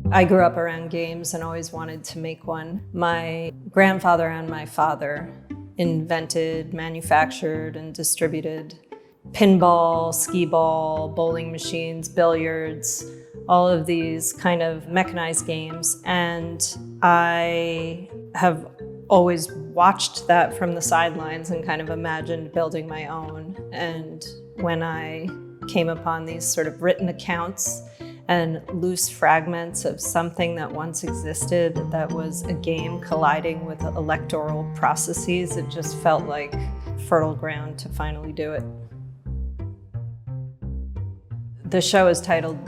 I grew up around games and always wanted to make one. My grandfather and my father invented, manufactured, and distributed pinball, skee-ball, bowling machines, billiards, all of these kind of mechanized games. And I have always watched that from the sidelines and kind of imagined building my own. And when I came upon these sort of written accounts and loose fragments of something that once existed that was a game colliding with electoral processes, it just felt like fertile ground to finally do it. The show is titled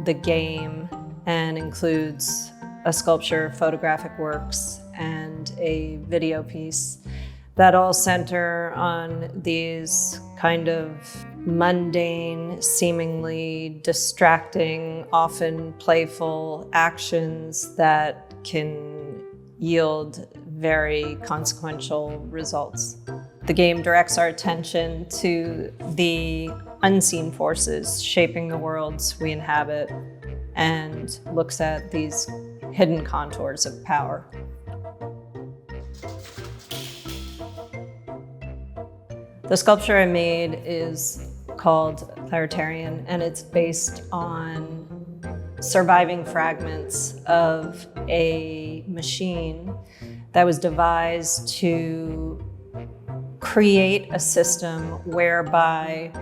The Game and includes a sculpture, photographic works, and a video piece that all center on these kind of mundane, seemingly distracting, often playful actions that can yield very consequential results. The game directs our attention to the unseen forces shaping the worlds we inhabit and looks at these hidden contours of power. The sculpture I made is called Kleroterion, and it's based on surviving fragments of a machine that was devised to create a system whereby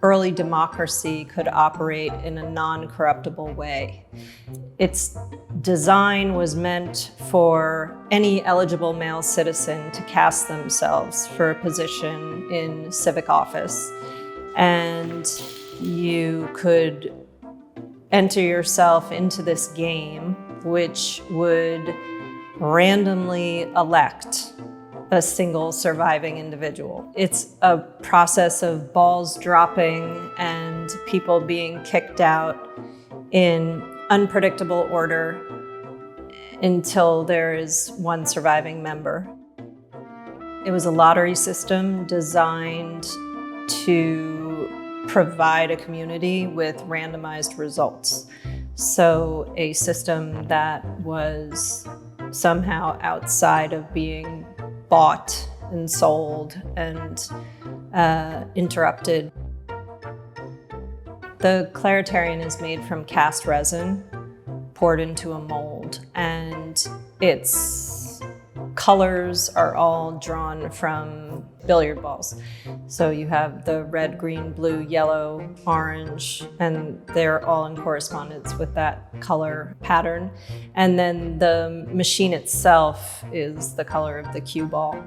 early democracy could operate in a non-corruptible way. Its design was meant for any eligible male citizen to cast themselves for a position in civic office. And you could enter yourself into this game, which would randomly elect a single surviving individual. It's a process of balls dropping and people being kicked out in unpredictable order until there is one surviving member. It was a lottery system designed to provide a community with randomized results. So a system that was somehow outside of being bought and sold and interrupted. The Kleroterion is made from cast resin poured into a mold, and its colors are all drawn from billiard balls. So you have the red, green, blue, yellow, orange, and they're all in correspondence with that color pattern. And then the machine itself is the color of the cue ball.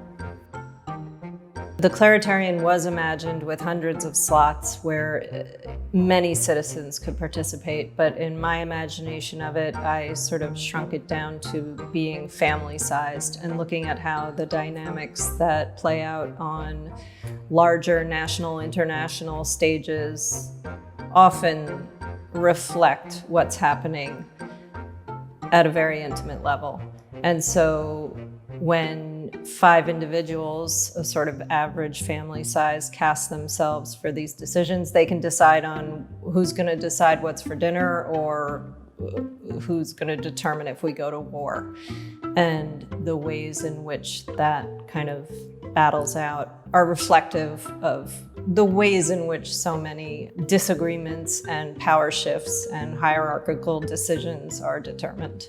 The Kleroterion was imagined with hundreds of slots where many citizens could participate, but in my imagination of it, I sort of shrunk it down to being family-sized and looking at how the dynamics that play out on larger national, international stages often reflect what's happening at a very intimate level. And so when 5 individuals, a sort of average family size, cast themselves for these decisions, they can decide on who's going to decide what's for dinner or who's going to determine if we go to war. And the ways in which that kind of battles out are reflective of the ways in which so many disagreements and power shifts and hierarchical decisions are determined.